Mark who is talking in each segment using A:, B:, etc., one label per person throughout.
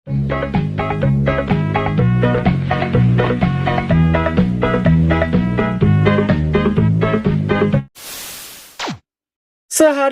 A: Sehari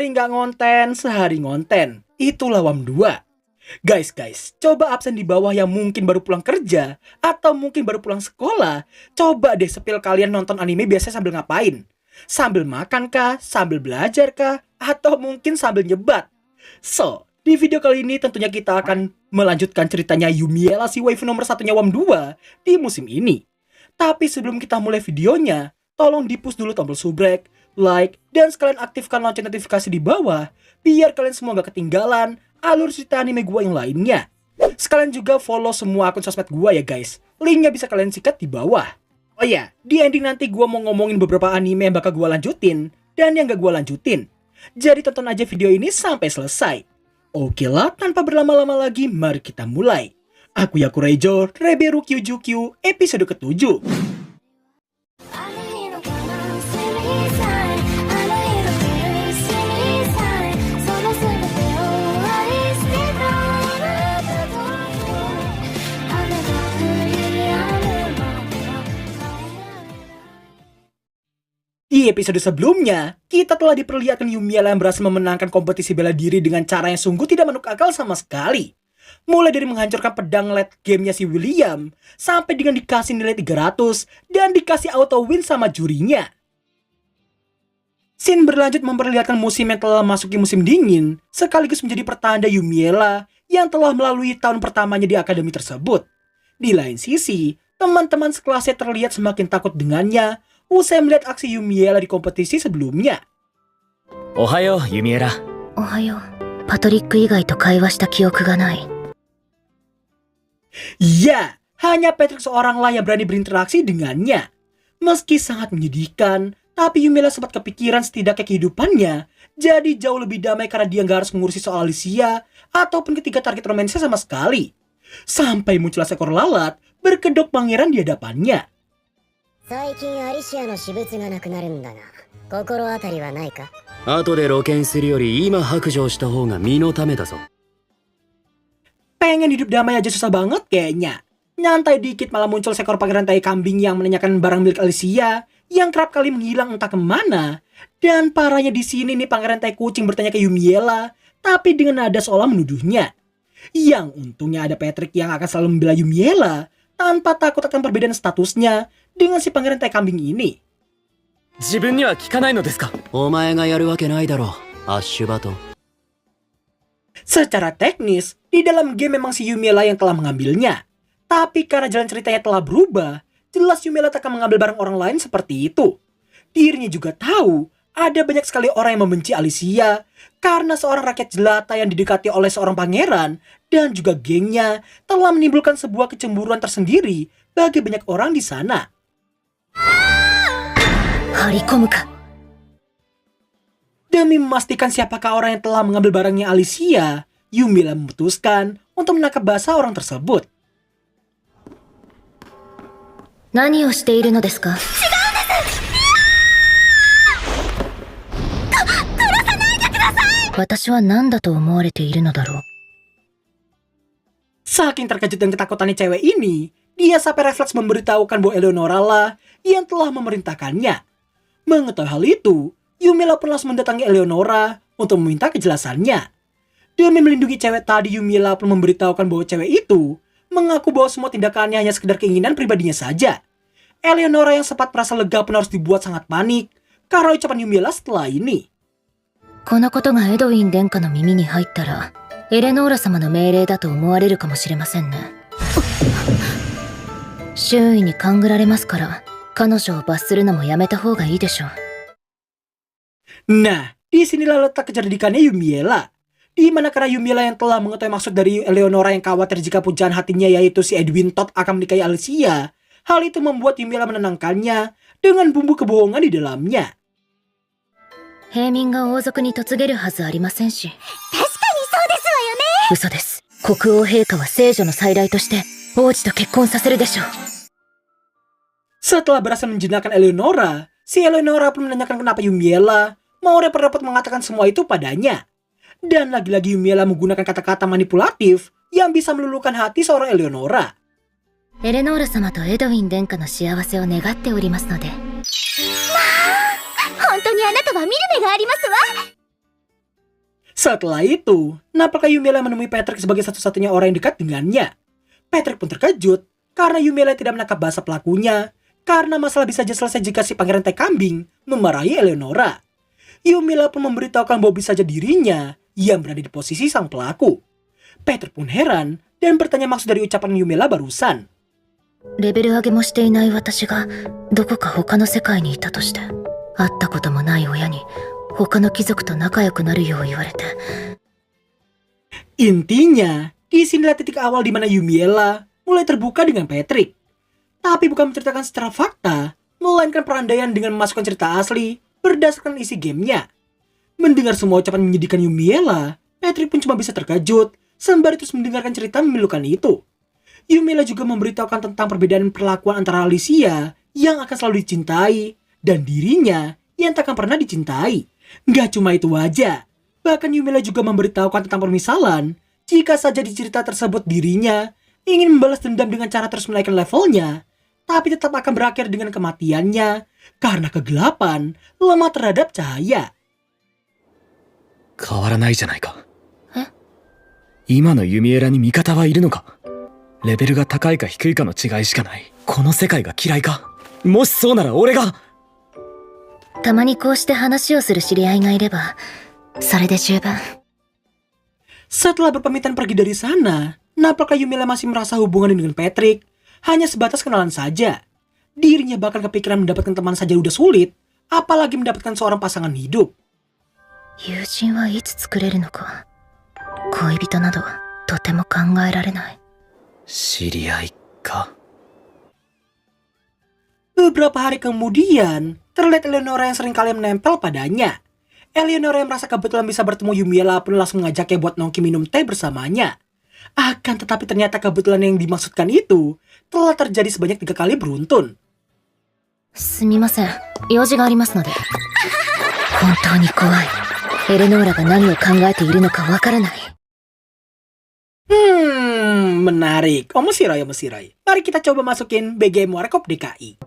A: nggak ngonten, sehari ngonten. Itulah WAM 2. Guys, coba absen di bawah yang mungkin baru pulang kerja atau mungkin baru pulang sekolah. Coba deh sepil kalian nonton anime biasanya sambil ngapain? Sambil makan kah? Sambil belajar kah? Atau mungkin sambil nyebat? So, di video kali ini tentunya kita akan melanjutkan ceritanya Yumiella, si waifu nomor satunya WAM 2 di musim ini. Tapi sebelum kita mulai videonya, tolong di-push dulu tombol subrek, like, dan sekalian aktifkan lonceng notifikasi di bawah biar kalian semua gak ketinggalan alur cerita anime gua yang lainnya. Sekalian juga follow semua akun sosmed gua ya guys. Linknya bisa kalian sikat di bawah. Oh ya, di ending nanti gua mau ngomongin beberapa anime yang bakal gua lanjutin dan yang gak gua lanjutin. Jadi tonton aja video ini sampai selesai. Oke lah, tanpa berlama-lama lagi, mari kita mulai. Aku Yakureijo, Reberu Kyujukyu, episode ke-7. Di episode sebelumnya, kita telah diperlihatkan Yumiella yang berhasil memenangkan kompetisi bela diri dengan cara yang sungguh tidak masuk akal sama sekali. Mulai dari menghancurkan pedang late gamenya si William, sampai dengan dikasih nilai 300 dan dikasih auto win sama jurinya. Scene berlanjut memperlihatkan musim yang telah masuki musim dingin, sekaligus menjadi pertanda Yumiella yang telah melalui tahun pertamanya di akademi tersebut. Di lain sisi, teman-teman sekelasnya terlihat semakin takut dengannya usai melihat aksi Yumiella di kompetisi sebelumnya.
B: Ohayo, Yumiella.
C: Ohayo. Patrick 以外と会話した記憶がない。
A: Ya, hanya Patrick seorang lah yang berani berinteraksi dengannya. Meski sangat menyedihkan, tapi Yumiella sempat kepikiran setidaknya kehidupannya jadi jauh lebih damai karena dia nggak harus mengurusi soal Alicia ataupun ketiga target romansnya sama sekali. Sampai muncullah seekor lalat berkedok pangeran di hadapannya.
D: 最近アリシアの私物がなくなるんだが、心当たりはないか?
B: 後で露見するより今白状した方が身のためだぞ。
A: Pengen hidup damai aja susah banget kayaknya. Nyantai dikit malah muncul seekor pangeran tai kambing yang menanyakan barang milik Alicia yang kerap kali menghilang entah kemana. Dan parahnya di sini nih pangeran tai kucing bertanya ke Yumiella, tapi dengan nada seolah menuduhnya. Yang untungnya ada Patrick yang akan selalu membela Yumiella tanpa takut akan perbedaan statusnya dengan si pangeran tai kambing ini.
B: 自分には聞かないのですか? お前がやるわけないだろう、アッシュバトン。
A: Secara teknis, di dalam game memang si Yumiella yang telah mengambilnya. Tapi karena jalan ceritanya telah berubah, jelas Yumiella tak akan mengambil barang orang lain seperti itu. Dirinya juga tahu, ada banyak sekali orang yang membenci Alicia karena seorang rakyat jelata yang didekati oleh seorang pangeran dan juga gengnya telah menimbulkan sebuah kecemburuan tersendiri bagi banyak orang di sana. Demi memastikan siapakah orang yang telah mengambil barangnya Alicia, Yumiella memutuskan untuk menangkap basah orang tersebut.
C: 何をしているのですか?
A: Saking terkejut dan ketakutannya cewek ini, dia sampai refleks memberitahukan bahwa Eleonora lah yang telah memerintahkannya. Mengetahui hal itu, Yumiella pun langsung mendatangi Eleonora untuk meminta kejelasannya. Demi melindungi cewek tadi, Yumiella pun memberitahukan bahwa cewek itu mengaku bahwa semua tindakannya hanya sekedar keinginan pribadinya saja. Eleonora yang sempat merasa lega pun harus dibuat sangat panik karena ucapan Yumiella setelah ini.
C: このことがエドウィン殿下の耳に入ったら、エレノーラ様の命令だと思われるかもしれませんね。周囲に勘ぐられますから、彼女を罰するのもやめた方がいいでしょう。
A: Nah, disinilah letak kecerdikannya Yumiella. Di mana karena Yumiella yang telah mengetahui maksud dari Eleonora yang khawatir jika pujaan hatinya yaitu si Edwin Todd akan menikahi Alicia, hal itu membuat Yumiella menenangkannya dengan bumbu kebohongan di dalamnya.
C: 平民が王族に嫁げるはずありませんし。
D: 確かにそうですわよね。
C: 嘘です。国王陛下は聖女の再来として王子と結婚させるでしょう。
A: Setelah berhasil menjinakkan Eleonora, si Eleonora pun menanyakan kenapa Yumiella mau repot-repot mengatakan semua itu padanya. Dan lagi-lagi Yumiella menggunakan kata-kata manipulatif yang bisa meluluhkan hati seorang Eleonora.
C: エレノーラ様とエドウィン殿下の幸せを願っておりますので。
E: 本当にあなたは見る目がありますわ。
A: Setelah itu, nampaknya Yumiela menemui Patrick sebagai satu-satunya orang yang dekat dengannya. Patrick pun terkejut karena Yumiela tidak menangkap bahasa pelakunya, karena masalah bisa saja selesai jika si pangeran teh kambing memarahi Eleonora. Yumiela pun memberitahukan bahwa bisa saja dirinya yang berada di posisi sang pelaku. Patrick pun heran dan bertanya maksud dari ucapan Yumiela barusan.
C: レベル上げもしていない私がどこか他の世界にいたとして、会ったこともない親に他の貴族と仲良くなるよう言われて。
A: Intinya, disinilah titik awal di mana Yumiela mulai terbuka dengan Patrick. Tapi bukan menceritakan secara fakta, melainkan perandaian dengan memasukkan cerita asli berdasarkan isi gamenya. Mendengar semua ucapan menyedihkan Yumiela, Patrick pun cuma bisa terkejut sembari terus mendengarkan cerita memilukan itu. Yumiela juga memberitahukan tentang perbedaan perlakuan antara Alicia yang akan selalu dicintai dan dirinya yang takkan pernah dicintai. Nggak cuma itu aja, bahkan Yumiela juga memberitahukan tentang permisalan jika saja di cerita tersebut dirinya ingin membalas dendam dengan cara terus menaikkan levelnya, tapi tetap akan berakhir dengan kematiannya karena kegelapan lemah terhadap cahaya.
B: 変わらないじゃないか。
C: え？
B: 今のユミエラに味方はいるのか？レベルが高いか低いかの違いしかない。この世界が嫌いか？もしそうなら俺が。
C: たまにこうして話をする知り合いがいれば、それで十分。
A: Setelah berpamitan pergi dari sana, nampaknya Yumiela masih merasa hubungan dengan Patrick hanya sebatas kenalan saja. Dirinya bahkan kepikiran mendapatkan teman saja udah sulit, apalagi mendapatkan seorang pasangan hidup.
C: 友人はいつ作れるのか。恋人などとても考えられない。
B: 知り合いか。
A: Beberapa hari kemudian, terlihat Eleonora yang sering kali menempel padanya. Eleonora yang merasa kebetulan bisa bertemu Yumiela pun langsung mengajaknya buat nongki minum teh bersamanya. Akan tetapi ternyata kebetulan yang dimaksudkan itu telah terjadi sebanyak 3 kali beruntun.
C: すみません。用事がありますので。本当に怖い。エレノーラが何を考えているのかわからない。
A: Menarik. Omoshiroi. Mari kita coba masukin BGM Warkop DKI.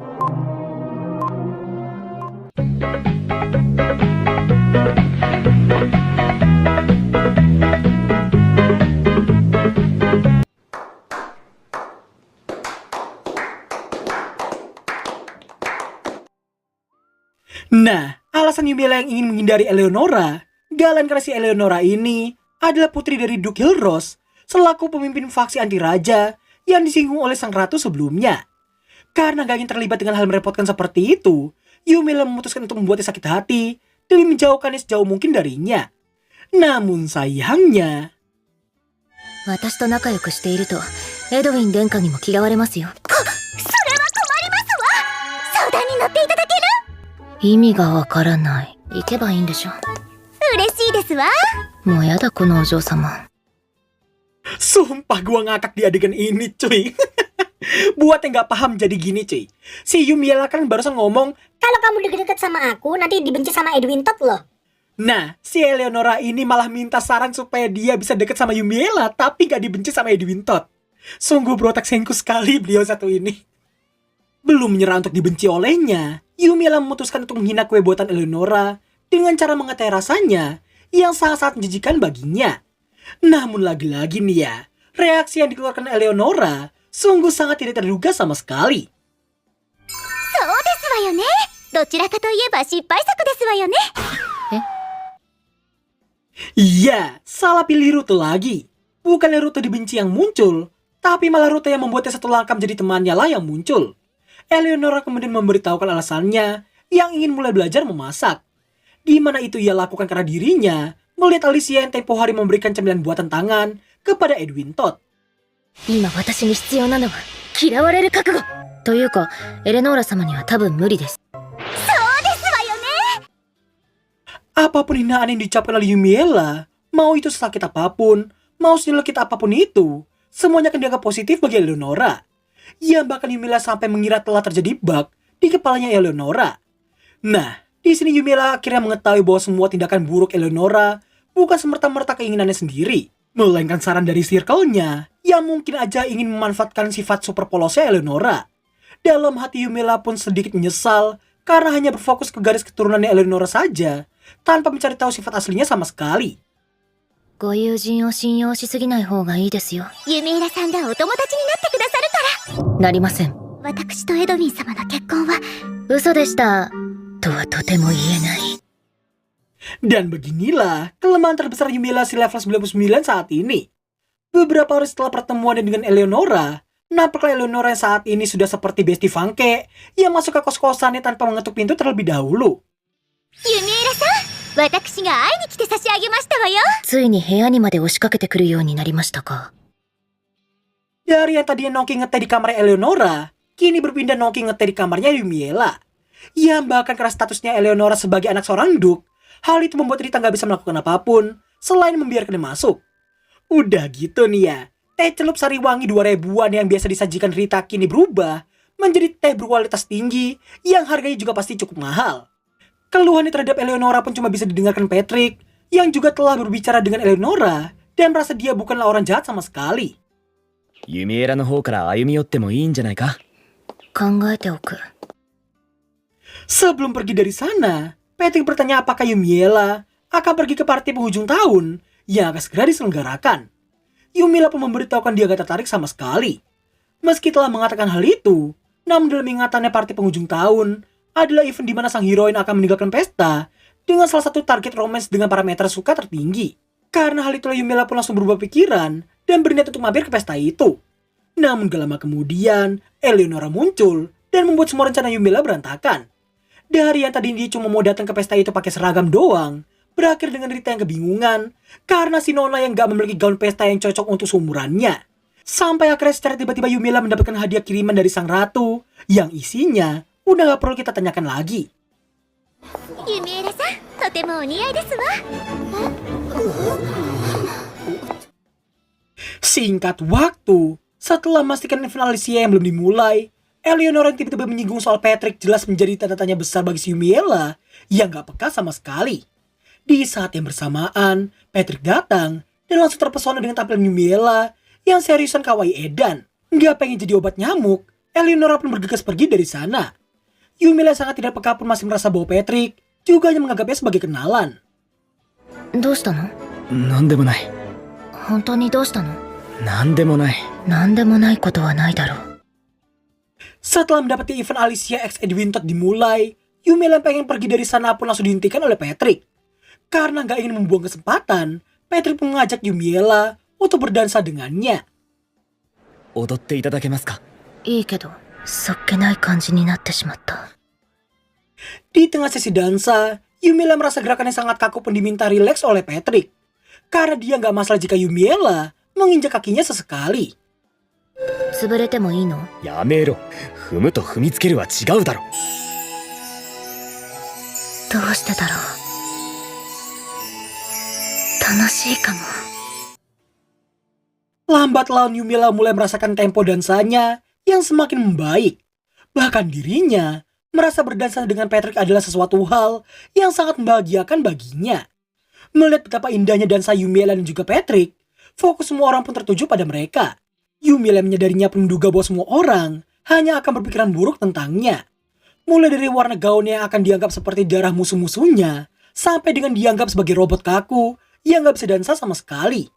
A: Nah, alasan Yumiela yang ingin menghindari Eleonora, galan karena si Eleonora ini adalah putri dari Duke Hilros, selaku pemimpin faksi anti raja yang disinggung oleh sang ratu sebelumnya. Karena gak ingin terlibat dengan hal merepotkan seperti itu, Yumiela memutuskan untuk membuatnya sakit hati demi menjauhkannya sejauh mungkin darinya. Namun sayangnya,
C: 私と仲良くしていると、エドウィン殿下にも嫌われますよ。
E: 相談に乗っていただける？
C: 意味がわからない。行けばいいんでしょ。
E: 嬉しいですわ。
C: もうやだこのお嬢様。
A: sumpah gua ngakak di adegan ini cuy. Buat yang gak paham jadi gini cuy. Si Yumiela kan barusan ngomong,
D: Kalau kamu deket-deket sama aku, nanti dibenci sama Edwin Todd loh.
A: nah si Eleonora ini malah minta saran supaya dia bisa deket sama Yumiela tapi gak dibenci sama Edwin Todd. Sungguh berotak sengku sekali beliau satu ini. Belum menyerah untuk dibenci olehnya, Yumiela memutuskan untuk menghina kue buatan Eleonora dengan cara mengetai rasanya yang sangat-sangat menjijikan baginya. Namun lagi-lagi nih ya, reaksi yang dikeluarkan Eleonora sungguh sangat tidak terduga sama sekali.
E: そうですわよね。どちらかといえば失敗作ですわよね。
A: Iya, salah pilih rute lagi. Bukannya rute dibenci yang muncul, tapi malah rute yang membuatnya satu langkah menjadi temannya lah yang muncul. Eleonora kemudian memberitahukan alasannya yang ingin mulai belajar memasak. Di mana itu ia lakukan karena dirinya melihat Alicia yang tempo hari memberikan cemilan buatan tangan kepada Edwin Todd.
C: 今私に必要なのは嫌われる覚悟というか、エレノーラ様には多分無理です。
A: Apapun hinaan yang diucapkan oleh Yumiela, mau itu sesakit apapun, mau senyelekit apapun itu, semuanya akan dianggap positif bagi Eleonora. Ya bahkan Yumiela sampai mengira telah terjadi bug di kepalanya Eleonora. Nah, di sini Yumiela akhirnya mengetahui bahwa semua tindakan buruk Eleonora bukan semerta-merta keinginannya sendiri. Melainkan saran dari circle-nya yang mungkin aja ingin memanfaatkan sifat super polosnya Eleonora. Dalam hati Yumila pun sedikit menyesal karena hanya berfokus ke garis keturunannya Eleonora saja, tanpa mencari tahu sifat aslinya sama sekali.
C: ご友人を信用しすぎない方がいいですよ。
E: ユミエラさんがお友達になってくださるか
C: なりません。
E: ら。私とエドウィン様の結婚は
C: 嘘でした。とはとても言えない。
A: Dan beginilah kelemahan terbesar Yumila si level 99 saat ini. Beberapa hari setelah pertemuannya dengan Eleonora, nampaklah Eleonora yang saat ini sudah seperti Besti Fangke yang masuk ke kos-kosannya tanpa mengetuk pintu terlebih dahulu.
E: ユミエラさん、私が会いに来て差し上げましたわよ。
C: ついに部屋にまで押しかけてくるようになりましたか。
A: Dari yang tadinya nongki ngeteh di kamar Eleonora, kini berpindah nongki ngeteh di kamarnya Yumiela. Yang bahkan karena statusnya Eleonora sebagai anak seorang duk, hal itu membuat Rita nggak bisa melakukan apapun selain membiarkannya masuk. Udah gitu nih ya, teh celup sari wangi 2000-an yang biasa disajikan Rita kini berubah menjadi teh berkualitas tinggi yang harganya juga pasti cukup mahal. Keluhannya terhadap Eleonora pun cuma bisa didengarkan Patrick, yang juga telah berbicara dengan Eleonora dan merasa dia bukanlah orang jahat sama sekali.
B: ユミエラの方から歩み寄ってもいいんじゃないか。
C: 考えておく。
A: Sebelum pergi dari sana, Patrick bertanya apakah Yumiela akan pergi ke party penghujung tahun yang akan segera diselenggarakan. Yumiela pun memberitahukan dia gak tertarik sama sekali. Meski telah mengatakan hal itu, namun dalam ingatannya party penghujung tahun adalah event di mana sang heroin akan meninggalkan pesta dengan salah satu target romance dengan parameter suka tertinggi. Karena hal itulah Yumiela pun langsung berubah pikiran dan berniat untuk mampir ke pesta itu. Namun gak lama kemudian, Eleonora muncul dan membuat semua rencana Yumiela berantakan. Dari yang tadi dia cuma mau datang ke pesta itu pakai seragam doang, berakhir dengan Rita yang kebingungan karena si Nona yang gak memiliki gaun pesta yang cocok untuk seumurannya. Sampai akhirnya secara tiba-tiba Yumiela mendapatkan hadiah kiriman dari sang ratu yang isinya udah gak perlu kita tanyakan lagi.
E: ユミエラさん、とてもお似合いですわ。
A: Singkat waktu, setelah memastikan event Alicia yang belum dimulai, Eleonora yang tiba-tiba menyinggung soal Patrick jelas menjadi tanda tanya besar bagi si Yumiela yang gak peka sama sekali. Di saat yang bersamaan, Patrick datang dan langsung terpesona dengan tampilan Yumiela yang seriusan kawaii edan. Gak pengen jadi obat nyamuk, Eleonora pun bergegas pergi dari sana. Yumiela sangat tidak peka pun masih merasa bahwa Patrick juga hanya menganggapnya sebagai kenalan.
C: どうしたの。
B: なんでもない。
C: 本当にどうしたの。
B: なんでもない。
C: なんでもないことはないだろう。
A: Setelah mendapati event Alicia X Edwintot dimulai, Yumiela pengen pergi dari sana pun langsung dihentikan oleh Patrick. Karena gak ingin membuang kesempatan, Patrick pun mengajak Yumiela untuk berdansa dengannya.
B: 踊っていただけますか。
C: いいけど、そっけない感じになってしまった。
A: Di tengah sesi dansa, Yumiela merasa gerakannya sangat kaku pun diminta rileks oleh Patrick. Karena dia gak masalah jika Yumiela menginjak kakinya sesekali.
C: 潰れてもいいの。
B: やめろ。踏むと踏みつけるは違うだろ。
C: どうしてだろう。楽しいかも。
A: Lambat laun Yumiela mulai merasakan tempo dansanya yang semakin membaik. Bahkan dirinya merasa berdansa dengan Patrick adalah sesuatu hal yang sangat membahagiakan baginya. Melihat betapa indahnya dansa Yumiela dan juga Patrick, fokus semua orang pun tertuju pada mereka. Yumiela menyadarinya pun menduga bahwa semua orang hanya akan berpikiran buruk tentangnya. Mulai dari warna gaunnya yang akan dianggap seperti darah musuh-musuhnya, sampai dengan dianggap sebagai robot kaku yang gak bisa dansa sama sekali.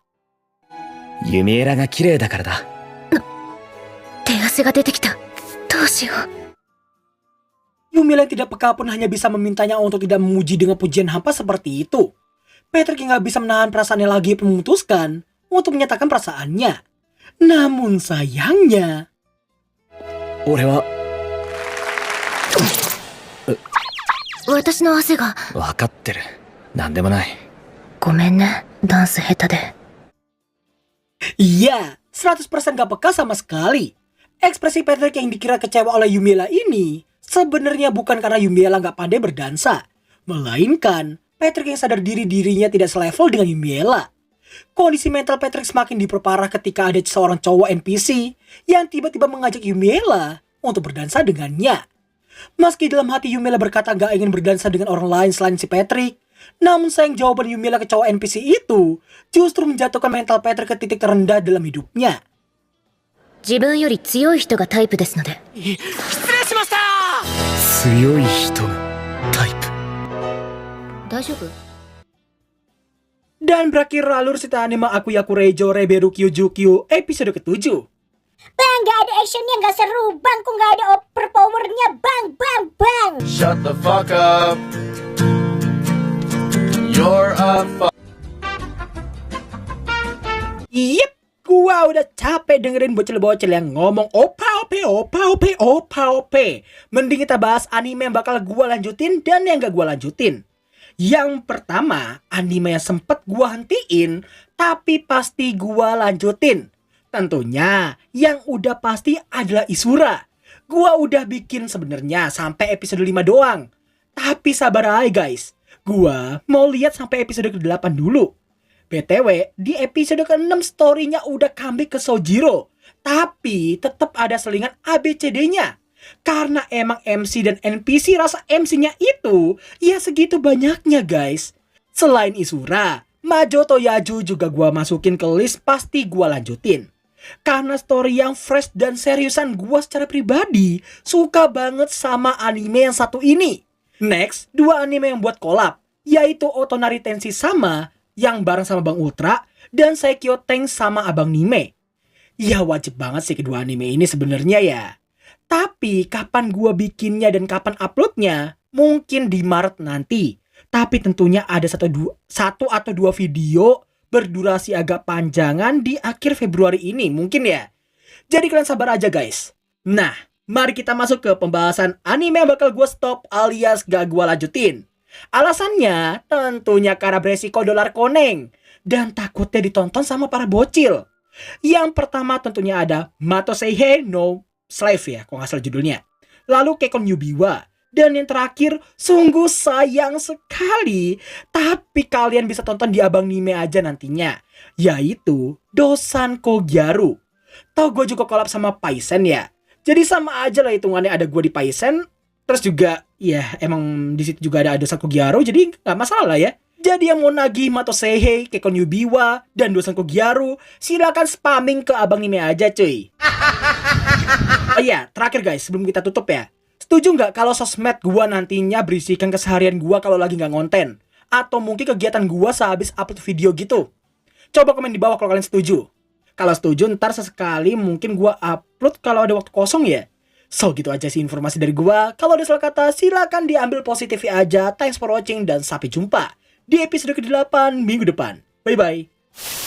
B: ユミエラが綺麗だからだ。
C: 手汗が出てきた。どうしよう。
A: Yumiela yang tidak peka pun hanya bisa memintanya untuk tidak memuji dengan pujian hampa seperti itu. Patrick yang gak bisa menahan perasaannya lagi pun memutuskan untuk menyatakan perasaannya. Namun sayangnya...
B: 俺は
C: 私の汗が。
B: 分かってる。なんでもない。
C: ごめんね、ダンス下手で。
A: Iya, 100% gak peka sama sekali. Ekspresi Patrick yang dikira kecewa oleh Yumiela ini sebenarnya bukan karena Yumiela gak pandai berdansa, melainkan Patrick yang sadar dirinya tidak selevel dengan Yumiela. Kondisi mental Patrick semakin diperparah ketika ada seorang cowok NPC yang tiba-tiba mengajak Yumiela untuk berdansa dengannya. Meski dalam hati Yumiela berkata gak ingin berdansa dengan orang lain selain si Patrick, Namun sayang jawaban Yumila ke cowok NPC itu justru menjatuhkan mental Peter ke titik terendah dalam hidupnya.
C: 自分より強い人がタイプですので。
B: 強い人がタイプ。
C: 大丈夫？
A: Dan berakhir alur cerita anime Akuyaku Reijo Reberu Kyujukyu episode ke-7.
E: Bang, gak ada actionnya, gak seru. Bang, kok gak ada overpowernya. Bang, bang, bang.
F: Shut the fuck up. You're a
A: Yep, gua udah capek dengerin bocil-bocil yang ngomong opa ope. Mending kita bahas anime yang bakal gua lanjutin dan yang gak gua lanjutin. Yang pertama, anime yang sempet gua hentiin tapi pasti gua lanjutin. Tentunya yang udah pasti adalah Isura. Gua udah bikin sebenarnya sampai episode 5 doang. Tapi sabar aja guys. Gua mau lihat sampai episode ke-8 dulu. BTW, di episode ke-6 story-nya udah comeback ke Sojiro. Tapi tetap ada selingan ABCD-nya. Karena emang MC dan NPC rasa MC-nya itu ya segitu banyaknya guys. Selain Isura, Majoto Yaju juga gua masukin ke list pasti gua lanjutin. Karena story yang fresh dan seriusan gua secara pribadi suka banget sama anime yang satu ini. Next, dua anime yang buat collab, yaitu Otonari Tenshi sama yang bareng sama Bang Ultra dan Saikyo Tank sama Abang Nime. Ya wajib banget sih kedua anime ini sebenarnya ya. Tapi kapan gua bikinnya dan kapan uploadnya mungkin di Maret nanti. Tapi tentunya ada satu atau dua video berdurasi agak panjangan di akhir Februari ini mungkin ya. Jadi kalian sabar aja guys. Nah, mari kita masuk ke pembahasan anime yang bakal gua stop alias gak gua lanjutin. Alasannya tentunya karena beresiko dolar koneng dan takutnya ditonton sama para bocil. Yang pertama tentunya ada Matoseihe no Slave ya, kok nggak salah judulnya. Lalu Kekon Yubiwa. Dan yang terakhir, sungguh sayang sekali, tapi kalian bisa tonton di Abang Nime aja nantinya, yaitu Dosan Kogyaru. Tau gue juga collab sama Paisen ya. Jadi sama aja lah hitungannya, ada gue di Paisen, terus juga ya emang di situ juga ada Dosan Kogyaru, jadi nggak masalah ya. Jadi yang mau nagih Matoseihe, Kekon Yubiwa, dan Dosan Kogyaru, silakan spamming ke Abang Nime aja cuy. Oh iya, terakhir guys, sebelum kita tutup ya. Setuju nggak kalau sosmed gua nantinya berisikan keseharian gua kalau lagi nggak ngonten? Atau mungkin kegiatan gua sehabis upload video gitu? Coba komen di bawah kalau kalian setuju. Kalau setuju, ntar sesekali mungkin gua upload kalau ada waktu kosong ya. So gitu aja sih informasi dari gua. Kalau ada salah kata, silakan diambil positifnya aja. Thanks for watching dan sampai jumpa di episode ke-8 minggu depan. Bye-bye.